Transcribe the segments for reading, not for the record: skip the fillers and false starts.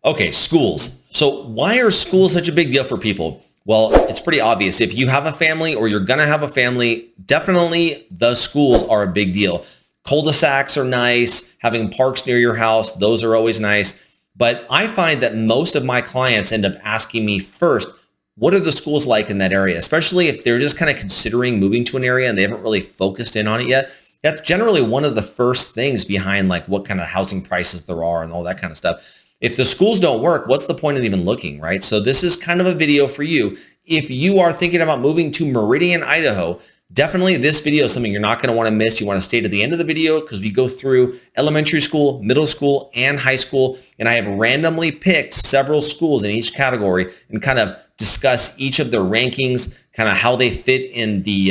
Okay, schools. So why are schools such a big deal for people? Well, it's pretty obvious. If you have a family or you're going to have a family, definitely the schools are a big deal. Cul-de-sacs are nice. Having parks near your house, those are always nice. But I find that most of my clients end up asking me first, what are the schools like in that area? Especially if they're just kind of considering moving to an area and they haven't really focused in on it yet. That's generally one of the first things behind like what kind of housing prices there are and all that kind of stuff. If the schools don't work, what's the point of even looking, right? So this is kind of a video for you. If you are thinking about moving to Meridian, Idaho, definitely this video is something you're not going to want to miss. You want to stay to the end of the video because we go through elementary school, middle school, and high school. And I have randomly picked several schools in each category and kind of discuss each of their rankings, kind of how they fit in the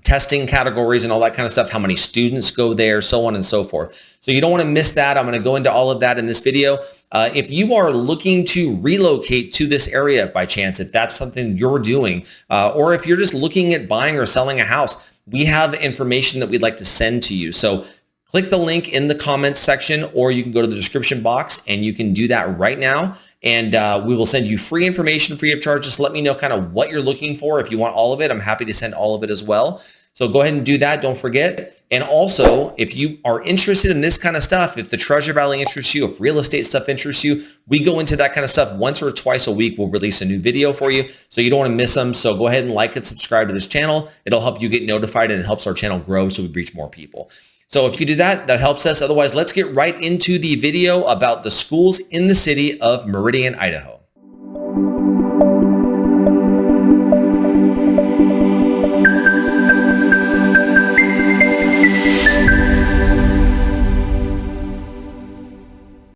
testing categories and all that kind of stuff, how many students go there, so on and so forth. So you don't want to miss that. I'm going to go into all of that in this video. If you are looking to relocate to this area by chance, if that's something you're doing, or if you're just looking at buying or selling a house, we have information that we'd like to send to you. So click the link in the comments section, or you can go to the description box and you can do that right now. And we will send you free information free of charge. Just let me know kind of what you're looking for. If you want all of it, I'm happy to send all of it as well. So go ahead and do that. Don't forget. And also, if you are interested in this kind of stuff, if the Treasure Valley interests you, if real estate stuff interests you, we go into that kind of stuff once or twice a week. We'll release a new video for you. So you don't want to miss them. So go ahead and like and subscribe to this channel. It'll help you get notified and it helps our channel grow so we reach more people. So if you do that, that helps us. Otherwise, let's get right into the video about the schools in the city of Meridian, Idaho.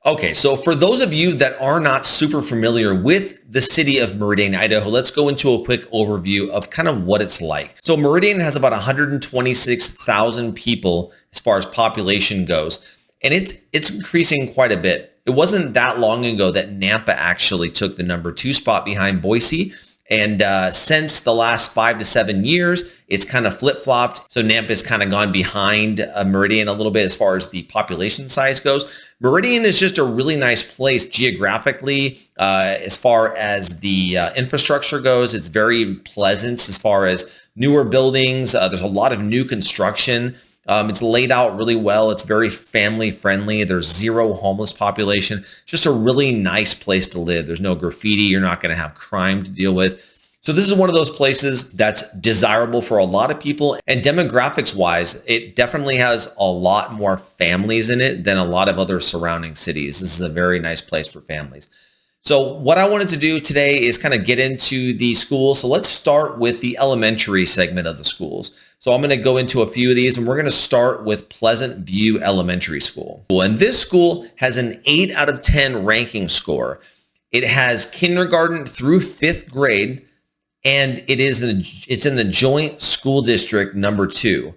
Okay, so for those of you that are not super familiar with the city of Meridian, Idaho, let's go into a quick overview of kind of what it's like. So Meridian has about 126,000 people as far as population goes, and it's increasing quite a bit. It wasn't that long ago that Nampa actually took the #2 spot behind Boise. And since the last 5 to 7 years, it's kind of flip-flopped. So Nampa has kind of gone behind Meridian a little bit as far as the population size goes. Meridian is just a really nice place geographically. As far as the infrastructure goes, it's very pleasant as far as newer buildings. There's a lot of new construction. It's laid out really well. It's very family friendly. There's zero homeless population. Just a really nice place to live. There's no graffiti. You're not going to have crime to deal with. So this is one of those places that's desirable for a lot of people. And demographics wise, it definitely has a lot more families in it than a lot of other surrounding cities. This is a very nice place for families. So what I wanted to do today is kind of get into the schools. So let's start with the elementary segment of the schools. So I'm going to go into a few of these, and we're going to start with Pleasant View Elementary School. And this school has an 8 out of 10 ranking score. It has kindergarten through 5th grade, and it's in the Joint School District #2.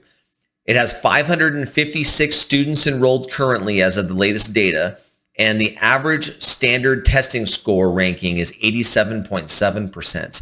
It has 556 students enrolled currently as of the latest data, and the average standard testing score ranking is 87.7%.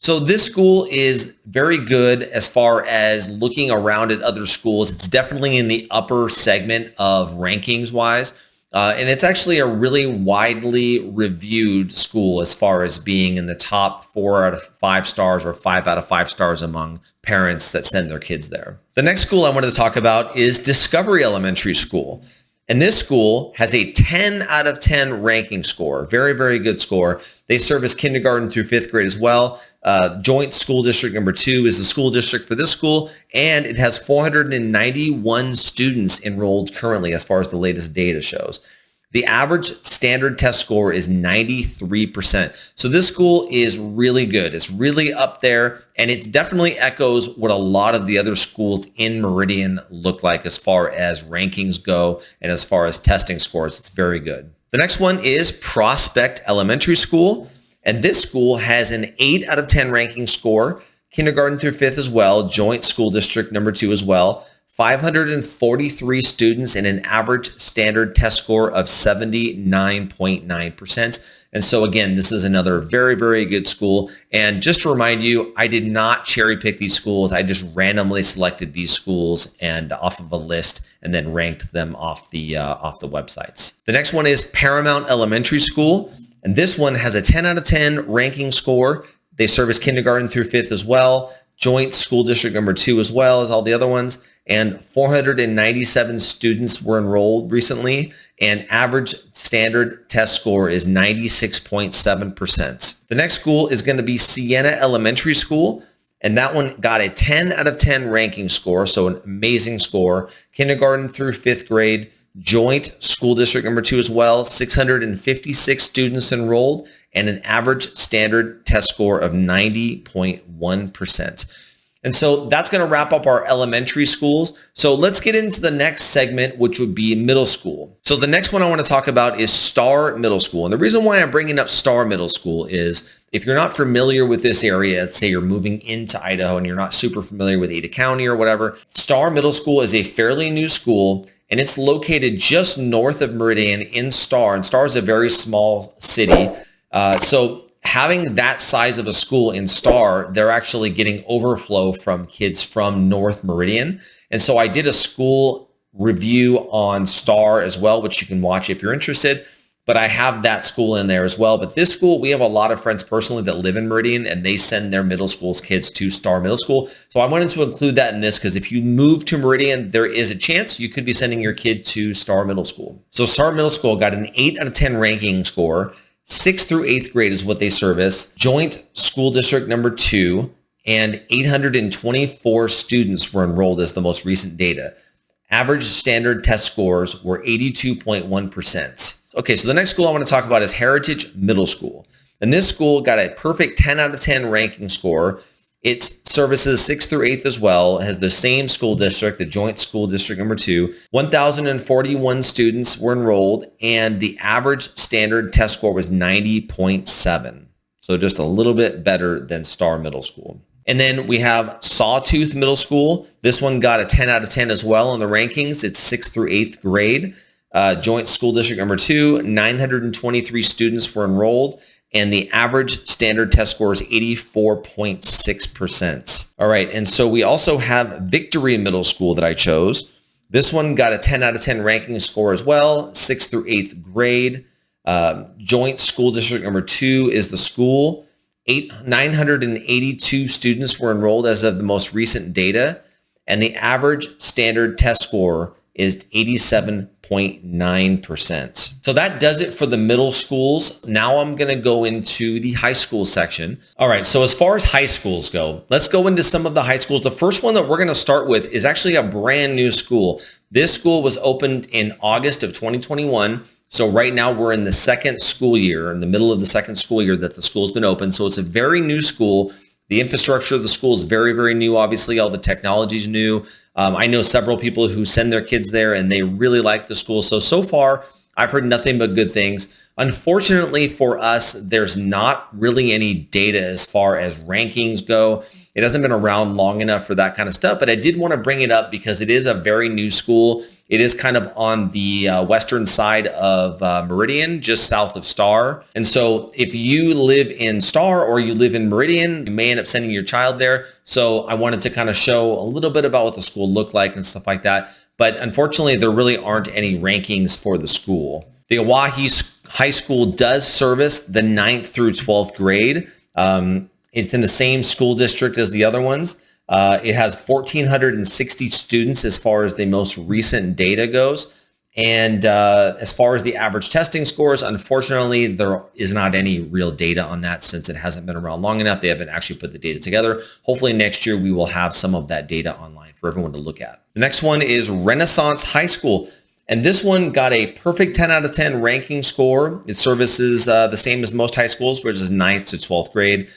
So this school is very good as far as looking around at other schools. It's definitely in the upper segment of rankings wise. And it's actually a really widely reviewed school as far as being in the top 4 out of 5 stars or 5 out of 5 stars among parents that send their kids there. The next school I wanted to talk about is Discovery Elementary School. And this school has a 10 out of 10 ranking score. Very, very good score. They service kindergarten through 5th grade as well. Joint School District #2 is the school district for this school, and it has 491 students enrolled currently as far as the latest data shows. The average standard test score is 93%. So this school is really good. It's really up there, and it definitely echoes what a lot of the other schools in Meridian look like as far as rankings go and as far as testing scores. It's very good. The next one is Prospect Elementary School, and this school has an 8 out of 10 ranking score, kindergarten through 5th as well, Joint School District #2 as well. 543 students, and an average standard test score of 79.9%. And so again, this is another very, very good school. And just to remind you, I did not cherry pick these schools. I just randomly selected these schools and off of a list and then ranked them off the websites. The next one is Paramount Elementary School. And this one has a 10 out of 10 ranking score. They service kindergarten through 5th as well. Joint school district number 2 as well as all the other ones. And 497 students were enrolled recently, and average standard test score is 96.7%. The next school is going to be Sienna Elementary School, and that one got a 10 out of 10 ranking score, so an amazing score. Kindergarten through 5th grade, joint school district number 2 as well, 656 students enrolled, and an average standard test score of 90.1%. And so that's going to wrap up our elementary schools. So let's get into the next segment, which would be middle school. So the next one I want to talk about is Star Middle School. And the reason why I'm bringing up Star Middle School is if you're not familiar with this area, let's say you're moving into Idaho and you're not super familiar with Ada County or whatever, Star Middle School is a fairly new school, and it's located just north of Meridian in Star. And Star is a very small city. So having that size of a school in Star, they're actually getting overflow from kids from North Meridian. And so I did a school review on Star as well, which you can watch if you're interested. But I have that school in there as well. But this school, we have a lot of friends personally that live in Meridian, and they send their middle school's kids to Star Middle School. So I wanted to include that in this because if you move to Meridian, there is a chance you could be sending your kid to Star Middle School. So Star Middle School got an 8 out of 10 ranking score. 6th through 8th grade is what they service. Joint school district number 2, and 824 students were enrolled as the most recent data. Average standard test scores were 82.1%. Okay, so the next school I want to talk about is Heritage Middle School. And this school got a perfect 10 out of 10 ranking score. It services 6th through 8th as well, has the same school district, the joint school district number 2. 1,041 students were enrolled, and the average standard test score was 90.7. So just a little bit better than Star Middle School. And then we have Sawtooth Middle School. This one got a 10 out of 10 as well in the rankings. It's 6th through 8th grade. Joint school district number 2, 923 students were enrolled, and the average standard test score is 84.6%. All right, and so we also have Victory Middle School that I chose. This one got a 10 out of 10 ranking score as well, 6th through 8th grade. Joint school district number 2 is the school. 982 students were enrolled as of the most recent data, and the average standard test score is 87.9%. So that does it for the middle schools. Now I'm going to go into the high school section. All right, so as far as high schools go, let's go into some of the high schools. The first one that we're going to start with is actually a brand new school. This school was opened in August of 2021. So right now we're in the second school year, in the middle of the second school year that the school's been open. So it's a very new school. The infrastructure of the school is very, very new. Obviously, all the technology is new. I know several people who send their kids there and they really like the school. So far, I've heard nothing but good things. Unfortunately for us, there's not really any data as far as rankings go. It hasn't been around long enough for that kind of stuff, but I did want to bring it up because it is a very new school. It is kind of on the western side of Meridian, just south of Star. And so if you live in Star or you live in Meridian, you may end up sending your child there. So I wanted to kind of show a little bit about what the school looked like and stuff like that. But unfortunately, there really aren't any rankings for the school. The Oahe High School does service the 9th through 12th grade. It's in the same school district as the other ones. It has 1,460 students as far as the most recent data goes. And as far as the average testing scores, unfortunately, there is not any real data on that since it hasn't been around long enough. They haven't actually put the data together. Hopefully next year we will have some of that data online for everyone to look at. The next one is Renaissance High School. And this one got a perfect 10 out of 10 ranking score. It services the same as most high schools, which is 9th to 12th grade.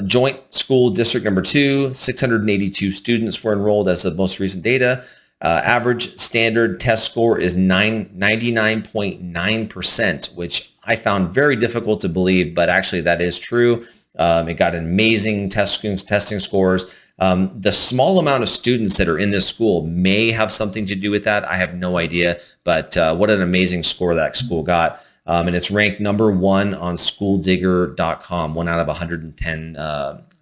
Joint school district number 2, 682 students were enrolled as of most recent data. Average standard test score is 99.9%, which I found very difficult to believe, but actually that is true. It got amazing testing scores. The small amount of students that are in this school may have something to do with that. I have no idea, but what an amazing score that school got. And it's ranked #1 on schooldigger.com, 1 out of 110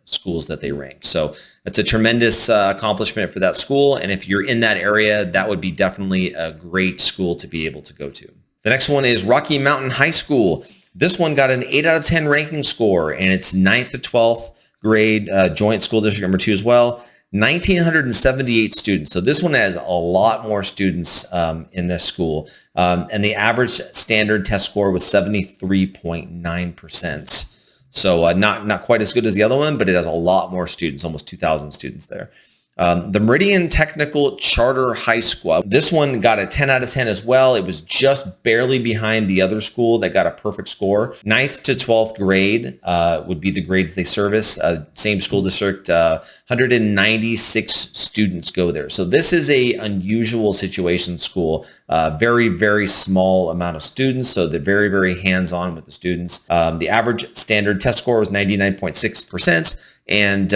schools that they ranked. So it's a tremendous accomplishment for that school. And if you're in that area, that would be definitely a great school to be able to go to. The next one is Rocky Mountain High School. This one got an 8 out of 10 ranking score, and it's 9th to 12th grade, joint school district #2 as well. 1,978 students. So this one has a lot more students in this school. And the average standard test score was 73.9%. So not quite as good as the other one, but it has a lot more students, almost 2,000 students there. The Meridian Technical Charter High School. This one got a 10 out of 10 as well. It was just barely behind the other school that got a perfect score. 9th to 12th grade would be the grades they service. Same school district, 196 students go there. So this is a unusual situation school. Very, very small amount of students. So they're very, very hands-on with the students. The average standard test score was 99.6%. and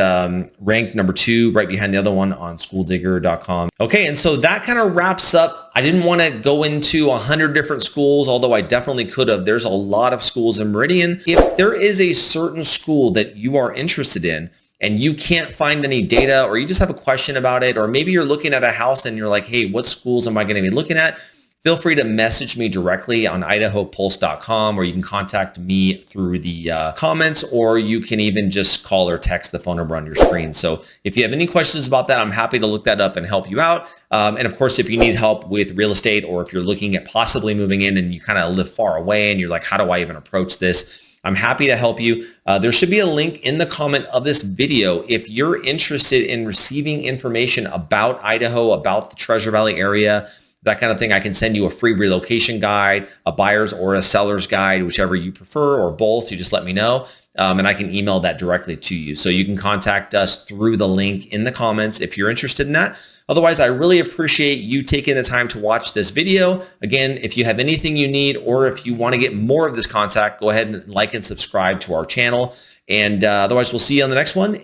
ranked #2 right behind the other one on schooldigger.com. Okay, and so that kind of wraps up. I didn't want to go into 100 different schools, although I definitely could have. There's a lot of schools in Meridian. If there is a certain school that you are interested in and you can't find any data, or you just have a question about it, or maybe you're looking at a house and you're like, hey, what schools am I going to be looking at? Feel free to message me directly on idahopulse.com, or you can contact me through the comments, or you can even just call or text the phone number on your screen. So if you have any questions about that, I'm happy to look that up and help you out. And of course, if you need help with real estate, or if you're looking at possibly moving in and you kind of live far away and you're like, how do I even approach this? I'm happy to help you. There should be a link in the comment of this video. If you're interested in receiving information about Idaho, about the Treasure Valley area, that kind of thing, I can send you a free relocation guide, a buyer's or a seller's guide, whichever you prefer, or both. You just let me know, and I can email that directly to you. So you can contact us through the link in the comments if you're interested in that. Otherwise, I really appreciate you taking the time to watch this video. Again, if you have anything you need, or if you want to get more of this content, go ahead and like and subscribe to our channel. And otherwise, we'll see you on the next one.